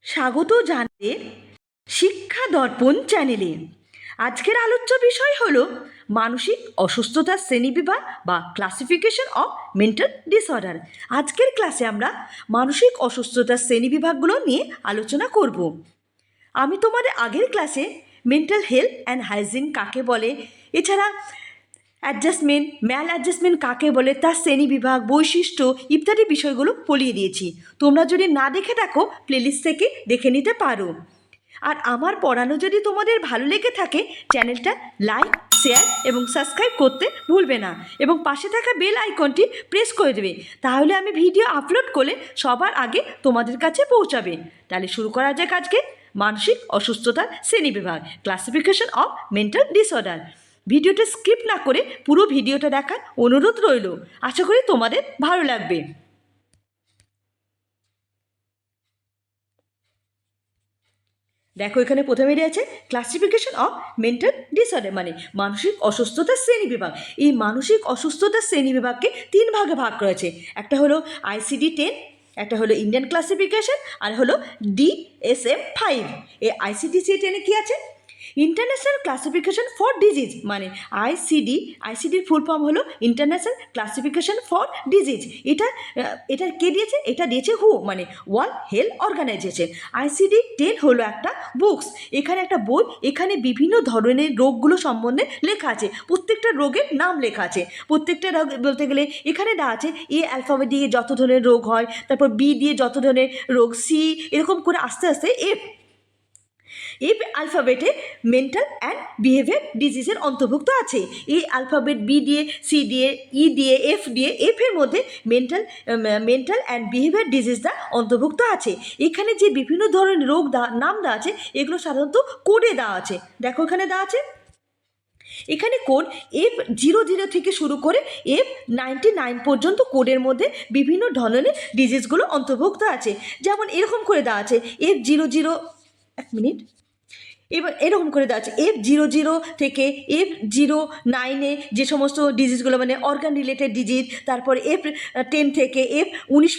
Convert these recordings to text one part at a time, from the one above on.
স্বাগত জানাতে শিক্ষা দর্পণ চ্যানেলে। আজকের আলোচ্য বিষয় হলো মানসিক অসুস্থতার শ্রেণীবিভাগ বা ক্লাসিফিকেশন অফ মেন্টাল ডিসঅর্ডার। আজকের ক্লাসে আমরা মানসিক অসুস্থতার শ্রেণীবিভাগগুলো নিয়ে আলোচনা করব। আমি তোমাদের আগের ক্লাসে মেন্টাল হেলথ অ্যান্ড হাইজিন কাকে বলে, এছাড়া অ্যাডজাস্টমেন্ট ম্যাল অ্যাডজাস্টমেন্ট কাকে বলে, তার শ্রেণীবিভাগ, বৈশিষ্ট্য ইত্যাদি বিষয়গুলো পড়িয়ে দিয়েছি। তোমরা যদি না দেখে থাকো প্লেলিস্ট থেকে দেখে নিতে পারো। আর আমার পড়ানো যদি তোমাদের ভালো লেগে থাকে চ্যানেলটা লাইক, শেয়ার এবং সাবস্ক্রাইব করতে ভুলবে না, এবং পাশে থাকা বেল আইকনটি প্রেস করে দেবে, তাহলে আমি ভিডিও আপলোড করলে সবার আগে তোমাদের কাছে পৌঁছাবে। তাহলে শুরু করা যাক আজকে মানসিক অসুস্থতার শ্রেণীবিভাগ, ক্লাসিফিকেশন অফ মেন্টাল ডিসঅর্ডার। ভিডিওটা স্কিপ না করে পুরো ভিডিওটা দেখার অনুরোধ রইল। আশা করি তোমাদের ভালো লাগবে। দেখো, এখানে প্রথমে রয়েছে ক্লাসিফিকেশন অফ মেন্টাল ডিসঅর্ডার, মানে মানসিক অসুস্থতার শ্রেণীবিভাগ। এই মানসিক অসুস্থতার শ্রেণীবিভাগকে তিন ভাগে ভাগ করেছে। একটা হলো ICD-10, একটা হলো ইন্ডিয়ান ক্লাসিফিকেশন, আর হলো DSM-5। এই ICD-10 কী আছে? ইন্টারন্যাশনাল ক্লাসিফিকেশন ফর ডিজিজ, মানে আইসিডির ফুল ফর্ম হলো ইন্টারন্যাশনাল ক্লাসিফিকেশন ফর ডিজিজ। এটা কে দিয়েছে? এটা দিয়েছে হু, মানে ওয়ার্ল্ড হেলথ অর্গানাইজেশন। ICD-10 হলো একটা বুকস, এখানে একটা বই, এখানে বিভিন্ন ধরনের রোগগুলো সম্বন্ধে লেখা আছে, প্রত্যেকটা রোগের নাম লেখা আছে। প্রত্যেকটা রোগ বলতে গেলে এখানে দেওয়া আছে এ অ্যালফাবেট দিয়ে যত ধরনের রোগ হয়, তারপর বি দিয়ে যত ধরনের রোগ, সি, এরকম করে আস্তে আস্তে এই অ্যালফাবেটে মেন্টাল অ্যান্ড বিহেভিয়ার ডিজিজের অন্তর্ভুক্ত আছে। এই অ্যালফাবেট বি দিয়ে, সি দিয়ে, ই দিয়ে, এফ এর মধ্যে মেন্টাল অ্যান্ড বিহেভিয়ার ডিজিজটা অন্তর্ভুক্ত আছে। এখানে যে বিভিন্ন ধরনের রোগ নাম দেওয়া আছে এগুলো সাধারণত কোডে দেওয়া আছে। দেখো এখানে দেওয়া আছে, এখানে কোড F00 থেকে শুরু করে F99 পর্যন্ত কোডের মধ্যে বিভিন্ন ধরনের ডিজিজগুলো অন্তর্ভুক্ত আছে। যেমন এরকম করে দেওয়া আছে F00, এক মিনিট, এবার এরকম করে দেওয়া আছে F00 থেকে F09 যে সমস্ত ডিজিজগুলো, মানে অর্গান রিলেটেড ডিজিজ। তারপর F10 থেকে F19,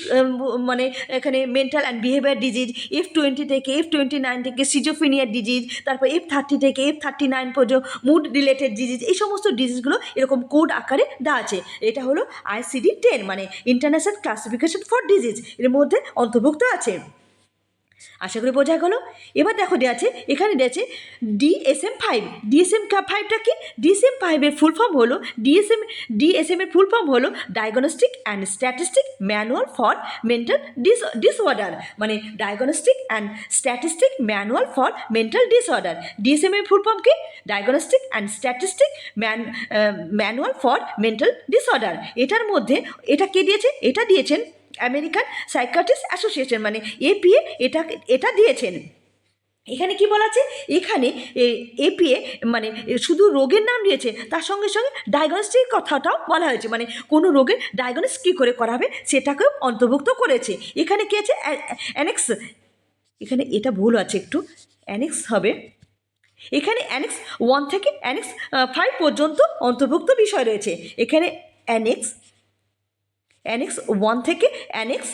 মানে এখানে mental and behaviour disease. F20 থেকে F29 থেকে সিজোফ্রেনিয়া ডিজিজ। তারপর F30 থেকে F39 পর্যন্ত মুড রিলেটেড ডিজিজ। এই সমস্ত ডিজিজগুলো এরকম কোড আকারে দেওয়া আছে। এটা হলো ICD-10, মানে ইন্টারন্যাশনাল ক্লাসিফিকেশন ফর ডিজিজ, এর মধ্যে অন্তর্ভুক্ত আছে। আশা করি বোঝা গেল। এবার দেখো দেওয়া আছে, এখানে দেওয়া আছে DSM-5। DSM-5টা কি? DSM-5 এর ফুল ফর্ম হলো DSM এর ফুল ফর্ম হলো diagnostic and statistic manual for mental disorder, মানে diagnostic and statistic manual for mental disorder. DSM এর ফুল ফর্ম কি? Diagnostic and statistic manual for mental disorder. এটার মধ্যে এটা কে দিয়েছে? এটা দিয়েছেন আমেরিকান সাইকিয়াট্রিস্ট অ্যাসোসিয়েশন, মানে APA এটা দিয়েছেন। এখানে কি বলা আছে? এখানে APA মানে শুধু রোগের নাম দিয়েছে, তার সঙ্গে সঙ্গে ডায়াগনস্টিক কথাটাও বলা হয়েছে, মানে কোনো রোগের ডায়াগনোস কী করে করা হবে সেটাকেও অন্তর্ভুক্ত করেছে। এখানে কি আছে? অ্যানেক্স, এখানে এটা ভুল আছে একটু, অ্যানেক্স হবে। এখানে অ্যানেক্স 1 থেকে অ্যানেক্স 5 পর্যন্ত অন্তর্ভুক্ত বিষয় রয়েছে। এখানে অ্যানেক্স 1 থেকে অ্যানেক্স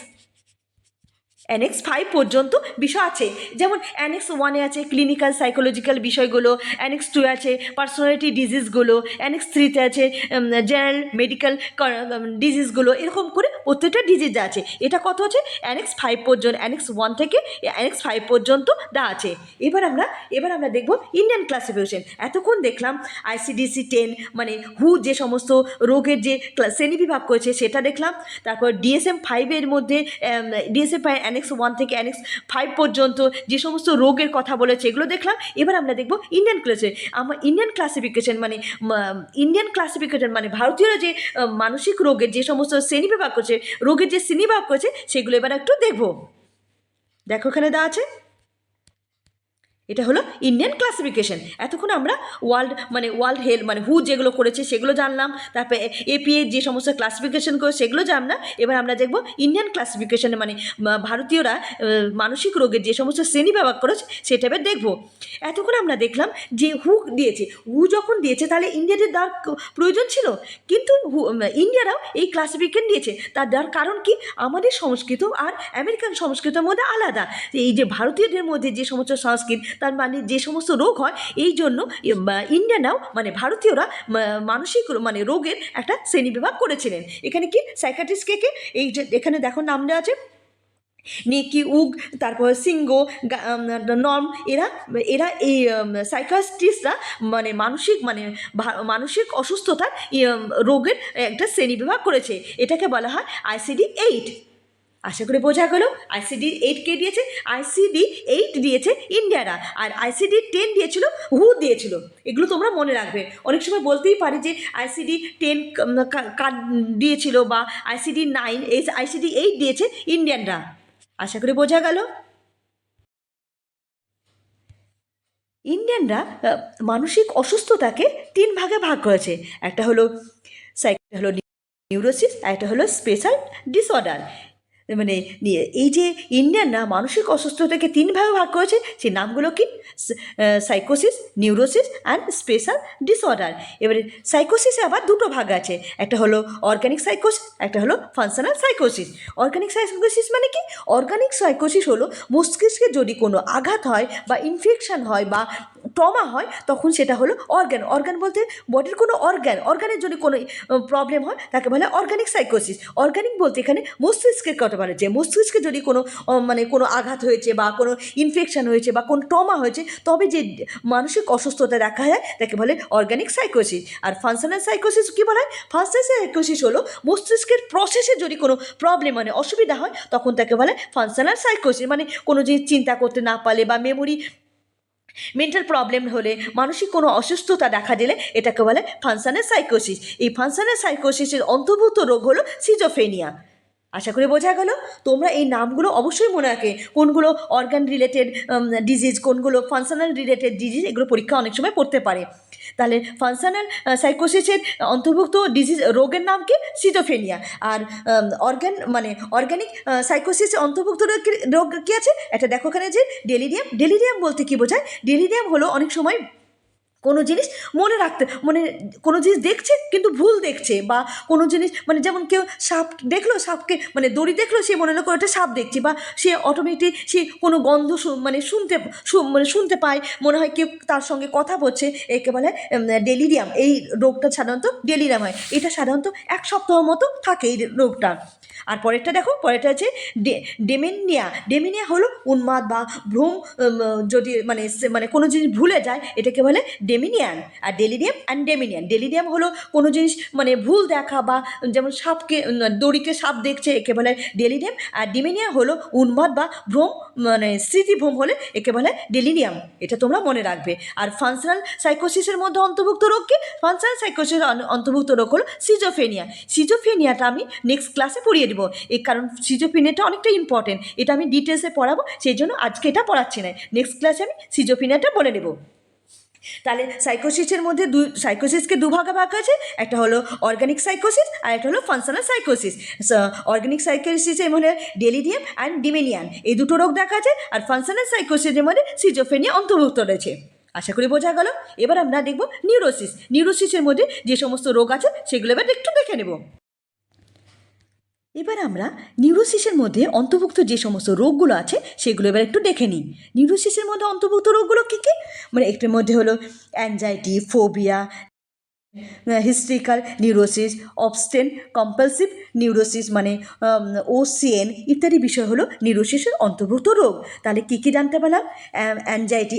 5 পর্যন্ত বিষয় আছে। যেমন অ্যানেক্স 1-এ আছে ক্লিনিক্যাল সাইকোলজিক্যাল বিষয়গুলো, অ্যানেক্স 2 আছে পার্সোনালিটি ডিজিজগুলো, অ্যানেক্স 3-তে আছে জেনারেল মেডিকেল ডিজিজগুলো, এরকম করে প্রত্যেকটা ডিজিজ আছে। এটা কত আছে? অ্যানেক্স 5 পর্যন্ত, অ্যানেক্স 1 থেকে অ্যানেক্স 5 পর্যন্ত দেওয়া আছে। এবার আমরা দেখব ইন্ডিয়ান ক্লাসিফিকেশন। এতক্ষণ দেখলাম ICD-10, মানে হু যে সমস্ত রোগের যে শ্রেণীবিভাগ করেছে সেটা দেখলাম। তারপর DSM-5 এর মধ্যে DSM-5 অ্যানেক্স 1 থেকে অ্যানেক্স 5 পর্যন্ত যে সমস্ত রোগের কথা বলেছে এগুলো দেখলাম। এবার আমরা দেখব ইন্ডিয়ান ক্লাসিফিকেশন, মানে ভারতীয় যে মানসিক রোগের যে সমস্ত শ্রেণীবিভাগ করেছে, রোগের যে শ্রেণীবিভাগ করেছে সেগুলো এবার একটু দেখব। দেখো এখানে দেওয়া আছে, এটা হলো ইন্ডিয়ান ক্লাসিফিকেশন। এতক্ষণ আমরা ওয়ার্ল্ড হেলথ হু যেগুলো করেছে সেগুলো জানলাম, তারপরে এপিএ যে সমস্ত ক্লাসিফিকেশন করে সেগুলো জানলাম। এবার আমরা দেখব ইন্ডিয়ান ক্লাসিফিকেশনে ভারতীয়রা মানসিক রোগের যে সমস্ত শ্রেণী বিভাগ করেছে সেটা এবার দেখব। এতক্ষণ আমরা দেখলাম যে হু দিয়েছে, হু যখন দিয়েছে তাহলে ইন্ডিয়াদের দেওয়ার প্রয়োজন ছিল, কিন্তু ইন্ডিয়ারাও এই ক্লাসিফিকেশন দিয়েছে। তার দেওয়ার কারণ কি, আমাদের সংস্কৃত আর আমেরিকান সংস্কৃতের মধ্যে আলাদা। এই যে ভারতীয়দের মধ্যে যে সমস্ত সংস্কৃত, তার যে সমস্ত রোগ হয়, এই জন্য ইন্ডিয়ানরাও ভারতীয়রা মানসিক রোগের একটা শ্রেণীবিভাগ করেছিলেন। এখানে কি সাইকাট্রিস্ট কে কে, এই যে এখানে দেখো নাম দেওয়া আছে, নেকি, উগ, তারপর সিংহ, নর্ম, এরা এরা এই সাইকাট্রিস্টরা মানসিক অসুস্থতার রোগের একটা শ্রেণীবিভাগ করেছে। এটাকে বলা হয় ICD-8। আশা করি বোঝা গেল। ICD-8 কে দিয়েছে? ICD-8 দিয়েছে ইন্ডিয়ারা, আর ICD-10 দিয়েছিল হু দিয়েছিল। এগুলো তোমরা মনে রাখবে। অনেক সময় বলতেই পারে যে ICD-10 কার দিয়েছিল, বা ICD-9, ICD-8 দিয়েছে ইন্ডিয়ানরা। আশা করি বোঝা গেল। ইন্ডিয়ানরা মানসিক অসুস্থতাকে 3 ভাগে ভাগ করেছে। একটা হলো নিউরোসিস, আর একটা হলো স্পেশাল ডিসঅর্ডার। এই যে ইন্ডিয়ানরা মানসিক অসুস্থতাকে 3 ভাগে ভাগ করেছে, সেই নামগুলো কি, সাইকোসিস, নিউরোসিস অ্যান্ড স্পেশাল ডিসঅর্ডার। এবারে সাইকোসিসে আবার 2টো ভাগ আছে, একটা হলো অর্গানিক সাইকোসিস, একটা হলো ফাংশনাল সাইকোসিস। অর্গানিক সাইকোসিস মানে কি? অর্গানিক সাইকোসিস হলো মস্তিষ্কে যদি কোনো আঘাত হয় বা ইনফেকশন হয় বা ট্রমা হয়, তখন সেটা হলো অর্গান বলতে বডির কোনো অর্গানের যদি কোনো প্রবলেম হয় তাকে বলে অর্গানিক সাইকোসিস। অর্গানিক বলতে এখানে মস্তিষ্কের কথা বলে, যে মস্তিষ্কে যদি কোনো কোনো আঘাত হয়েছে বা কোনো ইনফেকশন হয়েছে বা কোনো ট্রমা হয়েছে, তবে যে মানসিক অসুস্থতা দেখা যায় তাকে বলে অর্গানিক সাইকোসিস। আর ফাংশনাল সাইকোসিস কী বলা হয়? ফাংশনাল সাইকোসিস হলো মস্তিষ্কের প্রসেসে যদি কোনো প্রবলেম অসুবিধা হয়, তখন তাকে বলে ফাংশনাল সাইকোসিস। কোনো জিনিস চিন্তা করতে না পারলে বা মেন্টাল প্রবলেম হলে, মানসিক কোনো অসুস্থতা দেখা দিলে, এটাকে বলে ফাংশনাল সাইকোসিস। এই ফাংশনাল সাইকোসিসের অন্তর্ভুক্ত রোগ হলো সিজোফ্রেনিয়া। আশা করি বোঝা গেল। তোমরা এই নামগুলো অবশ্যই মনে রাখে, কোনগুলো অর্গান রিলেটেড ডিজিজ, কোনগুলো ফাংশনাল রিলেটেড ডিজিজ, এগুলো পরীক্ষা অনেক সময় পড়তে পারে। তাহলে ফাংশনাল সাইকোসিসের অন্তর্ভুক্ত ডিজিজ রোগের নাম কি? সিজোফ্রেনিয়া। আর অর্গানিক সাইকোসিসের অন্তর্ভুক্ত রোগ কী আছে? একটা দেখো এখানে যে ডেলিরিয়াম বলতে কী বোঝায়? ডেলিরিয়াম হলো অনেক সময় কোনো জিনিস মনে রাখতে, কোনো জিনিস দেখছে কিন্তু ভুল দেখছে, বা কোনো জিনিস যেমন কেউ সাপ দেখলো, সাপকে দড়ি দেখলো, সে মনে হলো ওটা সাপ দেখছে, বা সে অটোমেটিক সে কোনো গন্ধ শুনতে পায়, মনে হয় কেউ তার সঙ্গে কথা বলছে, একে বলে ডেলিরিয়াম। এই রোগটা সাধারণত ডেলিরিয়াম হয়। এটা সাধারণত 1 সপ্তাহ মতো থাকে এই রোগটা। আর পরেরটা দেখো, পরেরটা আছে ডেমেনিয়া হলো উন্মাদ বা ভ্রম, যদি কোনো জিনিস ভুলে যায়, এটাকে বলে ডেমিনিয়ান। আর ডেলিরিয়াম হলো কোনো জিনিস ভুল দেখা, বা যেমন দড়িকে সাপ দেখছে, একে বলে ডেলিরিয়াম। আর ডেমিনিয়া হলো উন্মাদ বা ভ্রম, স্মৃতিভ্রম হলে একে বলে ডেলিরিয়াম। এটা তোমরা মনে রাখবে। আর ফাংশনাল সাইকোসিসের মধ্যে অন্তর্ভুক্ত রোগ কি? ফাংশনাল সাইকোসিসের অন্তর্ভুক্ত রোগ হলো সিজোফ্রেনিয়াটা আমি নেক্সট ক্লাসে পড়িয়ে দেবো। এই কারণ সিজোফ্রেনিয়াটা অনেকটা ইম্পর্টেন্ট, এটা আমি ডিটেলসে পড়াবো, সেই জন্য আজকে এটা পড়াচ্ছি না। নেক্সট ক্লাসে আমি সিজোফ্রেনিয়াটা বলে নেব। তাহলে সাইকোসিসকে 2 ভাগে ভাগ আছে, একটা হলো অর্গানিক সাইকোসিস আর একটা হলো ফাংশনাল সাইকোসিস। অর্গানিক সাইকোসিসের মধ্যে ডেলিরিয়াম অ্যান্ড ডিমেনিয়ান এই 2টো রোগ দেখা আছে, আর ফাংশনাল সাইকোসিসের মধ্যে সিজোফ্রেনিয়া অন্তর্ভুক্ত রয়েছে। আশা করি বোঝা গেল। এবার আমরা দেখব নিউরোসিসের মধ্যে যে সমস্ত রোগ আছে সেগুলো এবার একটু দেখে নেব। এবার আমরা নিউরোসিসের মধ্যে অন্তর্ভুক্ত যে সমস্ত রোগগুলো আছে সেগুলো এবার একটু দেখে নিই। নিউরোসিসের মধ্যে অন্তর্ভুক্ত রোগগুলো কী কী? একটির মধ্যে হলো anxiety, phobia, historical neurosis, obsessive compulsive neurosis OCN ইত্যাদি বিষয় হলো নিউরোসিসের অন্তর্ভুক্ত রোগ। তাহলে কী কী জানতে পারলাম? অ্যাংজাইটি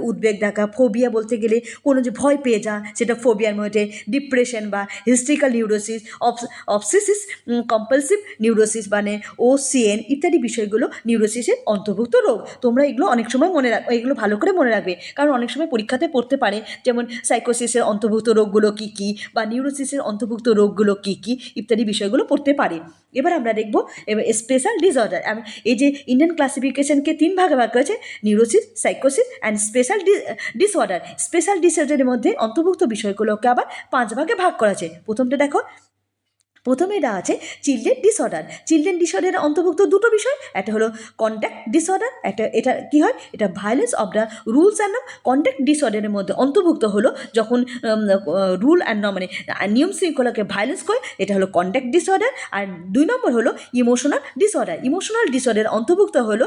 উদ্বেগ দেখা, ফোবিয়া বলতে গেলে কোনো যে ভয় পেয়ে যা, সেটা ফোবিয়ার মধ্যে। ডিপ্রেশন বা historical neurosis, obsessive compulsive neurosis OCN ইত্যাদি বিষয়গুলো নিউরোসিসের অন্তর্ভুক্ত রোগ। তোমরা এগুলো অনেক সময় এগুলো ভালো করে মনে রাখবে, কারণ অনেক সময় পরীক্ষাতে পড়তে পারে। যেমন সাইকোসিসের অন্তর্ভুক্ত রোগগুলো রোগগুলো কী কী বা নিউরোসিসের অন্তর্ভুক্ত রোগগুলো কী কী ইত্যাদি বিষয়গুলো পড়তে পারে। এবার আমরা দেখব এবার স্পেশাল ডিসঅর্ডার। এই যে ইন্ডিয়ান ক্লাসিফিকেশনকে তিন ভাগে ভাগ করেছে, নিউরোসিস, সাইকোসিস অ্যান্ড স্পেশাল ডিসঅর্ডার। স্পেশাল ডিসঅর্ডারের মধ্যে অন্তর্ভুক্ত বিষয়গুলোকে আবার 5 ভাগে ভাগ করা আছে। প্রথমটা দেখো, প্রথমে এটা আছে চিলড্রেন ডিসঅর্ডার। চিলড্রেন ডিসঅর্ডারের অন্তর্ভুক্ত দুটো বিষয়, একটা হলো কন্ট্যাক্ট ডিসঅর্ডার, এটা কি হয়, এটা violence of the rules and norm. Contact ডিসঅর্ডারের মধ্যে অন্তর্ভুক্ত হলো যখন রুল অ্যান্ড নর্ম মানে নিয়ম শৃঙ্খলাকে ভায়োলেন্স করে, এটা হলো কন্ট্যাক্ট ডিসঅর্ডার। আর 2 নম্বর হলো ইমোশনাল ডিসঅর্ডার। ইমোশনাল ডিসঅর্ডার অন্তর্ভুক্ত হলো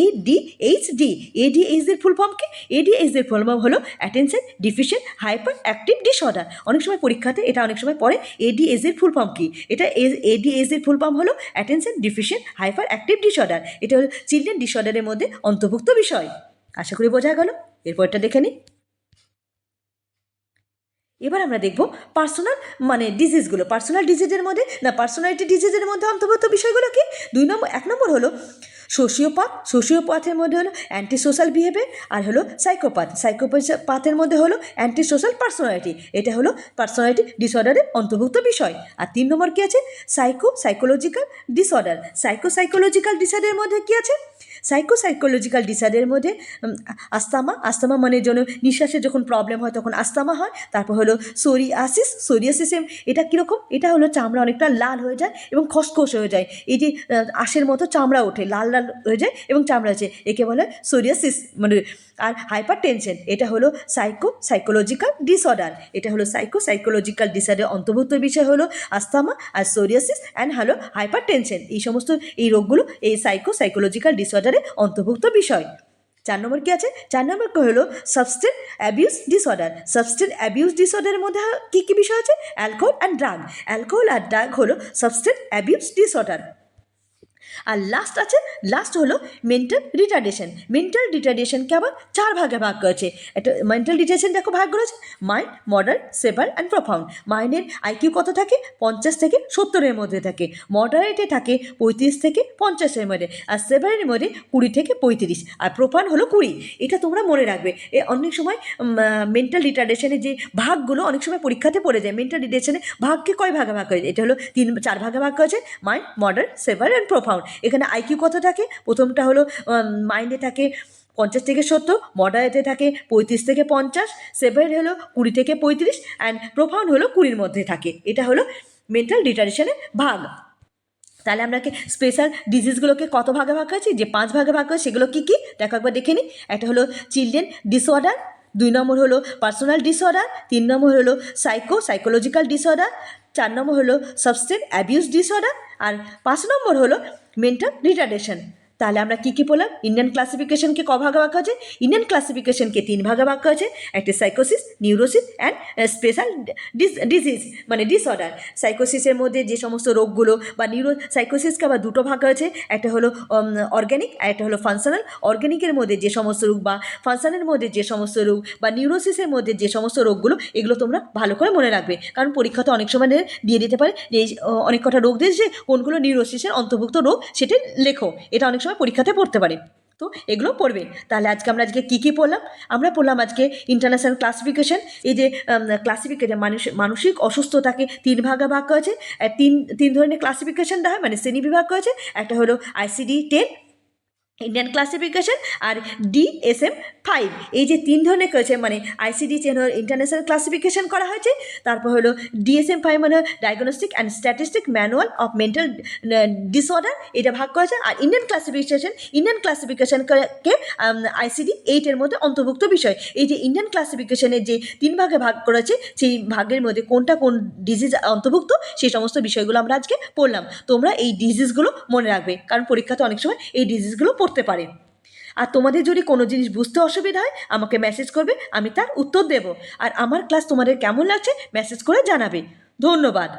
ADHD। ADHD ফুল ফর্ম কি? ADHD ফুল ফর্ম হলো অ্যাটেনশন ডিফিশিয়েন্ট হাইপার অ্যাক্টিভ ডিসঅর্ডার। অনেক সময় পরীক্ষাতে এটা অনেক সময় পড়ে ADHD ফুল ফর্ম কি। এটা ADHD ফুল ফর্ম হলো অ্যাটেনশন ডিফিশিয়েন্ট হাইপার অ্যাক্টিভ ডিসঅর্ডার। এটা হলো চিলড্রেন ডিসঅর্ডারের মধ্যে অন্তর্ভুক্ত বিষয়। আশা করি বোঝা গেল। এরপরটা দেখে নিই। এবার আমরা দেখব পার্সোনাল মানে ডিজিজগুলো। পার্সোনাল ডিজিজের মধ্যে পার্সোনালিটি ডিজিজের মধ্যে অন্তর্ভুক্ত বিষয়গুলো কি? 1 নম্বর হলো সোশিওপ্যাথ। সোশিওপ্যাথের মধ্যে হলো অ্যান্টি সোশ্যাল বিহেভিয়ার। আর হলো সাইকোপ্যাথ। সাইকোপ্যাথের মধ্যে হলো অ্যান্টি সোশ্যাল পার্সোনালিটি। এটা হলো পার্সোনালিটি ডিসঅর্ডারের অন্তর্ভুক্ত বিষয়। আর 3 নম্বর কি আছে? Psychological disorder. সাইকোলজিক্যাল ডিসঅর্ডারের মধ্যে কি আছে? সাইকোলজিক্যাল ডিসঅর্ডারের মধ্যে আস্তামা মানে জন্য নিঃশ্বাসের যখন প্রবলেম হয় তখন আস্তামা হয়। তারপর হলো সোরিয়াসিস। এটা কীরকম? এটা হলো চামড়া অনেকটা লাল হয়ে যায় এবং খসখস হয়ে যায়। এই যে আঁশের মতো চামড়া ওঠে, লাল লাল হয়ে যায় এবং চামড়া আছে, একে বলে সোরিয়াসিস মানে। আর হাইপার টেনশন, এটা হলো সাইকোলজিক্যাল ডিসঅর্ডার। এটা হলো সাইকোলজিক্যাল ডিসঅর্ডার অন্তর্ভুক্ত বিষয় হলো আস্তামা আর সোরিয়াসিস অ্যান্ড হলো হাইপার টেনশন। এই সমস্ত এই রোগগুলো এই সাইকোলজিক্যাল ডিসঅর্ডারে অন্তর্ভুক্ত বিষয়। 4 নম্বর কি আছে? 4 নম্বর হলো substance abuse disorder. Substance abuse ডিসঅর্ডারের মধ্যে কী কী বিষয় আছে? Alcohol and drug. অ্যালকোহল আর ড্রাগ হলো সাবস্টেন্স অ্যাবিউজ ডিসঅর্ডার। আর লাস্ট হলো মেন্টাল রিটার্ডেশন। মেন্টাল রিটার্ডেশনকে আবার 4 ভাগে ভাগ করেছে। একটা মেন্টাল রিটার্ডেশন দেখো ভাগ করেছে mild, moderate, severe and profound. মাইন্ডের আইকিউ কত থাকে? 50 থেকে 70-এর মধ্যে থাকে। মডারেটে থাকে 35 থেকে 50-এর মধ্যে। আর সেভারের মধ্যে 20 থেকে 35। আর প্রফাউন্ড হলো 20। এটা তোমরা মনে রাখবে। অনেক সময় মেন্টাল রিটার্ডেশনের যে ভাগগুলো অনেক সময় পরীক্ষাতে পড়ে যায়। মেন্টাল রিটার্ডেশনের ভাগকে কয় ভাগে ভাগ করেছে? এটা হলো 4 ভাগে ভাগ করেছে mild, moderate, severe and profound. এখানে আইকিউ কত থাকে? প্রথমটা হলো মাইন্ডে থাকে 50 থেকে 70, মডারেটে থাকে 35 থেকে 50, সেভার হলো 20 থেকে 35 অ্যান্ড প্রোফাউন্ড হলো 20-এর মধ্যে থাকে। এটা হলো মেন্টাল রিটার্ডেশনের ভাগ। তাহলে আমরা স্পেশাল ডিজিজগুলোকে কত ভাগে ভাগ করেছি? যে 5 ভাগে ভাগ করেছি, সেগুলো কী কী দেখো একবার দেখে নিই। একটা হলো চিলড্রেন ডিসঅর্ডার, 2 নম্বর হলো পার্সোনাল ডিসঅর্ডার, 3 নম্বর হলো সাইকোলজিক্যাল ডিসঅর্ডার, 4 নম্বর হলো সাবস্টেন্স অ্যাবিউজ ডিসঅর্ডার, আর 5 নম্বর হলো মেন্টাল রিটার্ডেশন। তাহলে আমরা কী কী বললাম? ইন্ডিয়ান ক্লাসিফিকেশনকে ক ভাগে ভাগ আছে? ইন্ডিয়ান ক্লাসিফিকেশনকে 3 ভাগে ভাগ আছে। একটা সাইকোসিস, নিউরোসিস অ্যান্ড স্পেশাল ডিজিজ মানে ডিসঅর্ডার। সাইকোসিসের মধ্যে যে সমস্ত রোগগুলো বা সাইকোসিসকে আবার 2টো ভাগ আছে। একটা হলো অর্গ্যানিক আর একটা হলো ফাংশনাল। অর্গ্যানিকের মধ্যে যে সমস্ত রোগ বা ফাংশনের মধ্যে যে সমস্ত রোগ বা নিউরোসিসের মধ্যে যে সমস্ত রোগগুলো, এগুলো তোমরা ভালো করে মনে রাখবে, কারণ পরীক্ষাতে অনেক সময় দিয়ে দিতে পারে যে অনেক কটা রোগ দিয়েছে, কোনগুলো নিউরোসিসের অন্তর্ভুক্ত রোগ সেটা লেখো। এটা অনেক সময় পরীক্ষাতে পড়তে পারে, তো এগুলো পড়বে। তাহলে আজকে কী কী পড়লাম? আমরা পড়লাম আজকে ইন্টারন্যাশনাল ক্লাসিফিকেশন। এই যে ক্লাসিফিকেশন মানসিক অসুস্থতাকে 3 ভাগে ভাগ করেছে। তিন ধরনের ক্লাসিফিকেশন দেওয়া হয় মানে শ্রেণী বিভাগ করেছে। একটা হলো ICD-10 ইন্ডিয়ান ক্লাসিফিকেশন আর DSM-5। এই যে 3 ধরনের করেছে মানে ICD-10 হলো ইন্টারন্যাশনাল ক্লাসিফিকেশন করা হয়েছে। তারপর হলো DSM-5 মানে diagnostic and statistic manual of mental disorder, এটা ভাগ করেছে। আর ইন্ডিয়ান ক্লাসিফিকেশনকে ICD-8 এর মধ্যে অন্তর্ভুক্ত বিষয়। এই যে ইন্ডিয়ান ক্লাসিফিকেশনের যে 3 ভাগে ভাগ করেছে, সেই ভাগের মধ্যে কোনটা কোন ডিজিজ অন্তর্ভুক্ত, সেই সমস্ত বিষয়গুলো আমরা আজকে পড়লাম। তোমরা এই ডিজিজগুলো মনে রাখবে, কারণ পরীক্ষাতে অনেক সময় এই ডিজিজগুলো পড়তে পারে। আর তোমাদের যদি কোনো জিনিস বুঝতে অসুবিধা হয়, আমাকে মেসেজ করবে, আমি তার উত্তর দেব। আর আমার ক্লাস তোমাদের কেমন লাগছে মেসেজ করে জানাবে। ধন্যবাদ।